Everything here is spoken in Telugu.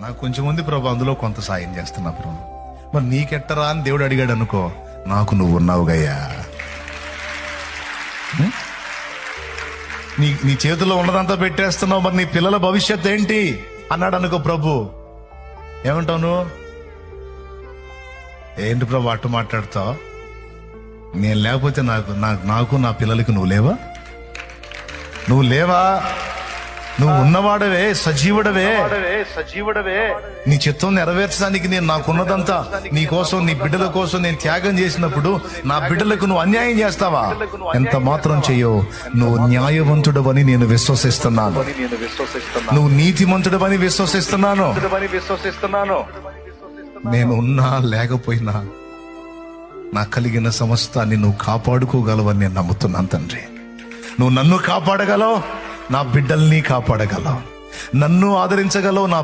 నాకు కొంచెం ఉంది ప్రభు, అందులో కొంత సాయం చేస్తున్నా ప్రభు. మరి నీకెట్టరా అని దేవుడు అడిగాడు అనుకో, నాకు నువ్వు ఉన్నావుగయ్యా. నీ చేతిలో ఉన్నదంతా పెట్టేస్తున్నావు, మరి నీ పిల్లల భవిష్యత్ ఏంటి అన్నాడు అనుకో ప్రభు, ఏమంటావు నువ్వు? ఏంటి ప్రభు అట్టు మాట్లాడుతావు? నేను లేకపోతే నాకు నా పిల్లలకి నువ్వు లేవా? నువ్వు ఉన్నవాడవే, సజీవుడవే. నీ చిత్తం నెరవేర్చడానికి నేను నాకున్నదంతా నీ కోసం, నీ బిడ్డల కోసం నేను త్యాగం చేసినప్పుడు నా బిడ్డలకు నువ్వు అన్యాయం చేస్తావా? ఎంత మాత్రం చెయ్యో. నువ్వు న్యాయవంతుడవని నేను విశ్వసిస్తున్నాను, నువ్వు నీతిమంతుడవని విశ్వసిస్తున్నాను. నేను ఉన్నా లేకపోయినా నాకు కలిగిన సమస్తాన్ని నువ్వు కాపాడుకోగలవని నేను నమ్ముతున్నాను తండ్రి. నువ్వు నన్ను కాపాడగలవు, నా బిడ్డల్ని కాపాడగలవు, నన్ను ఆదరించగలవు, నా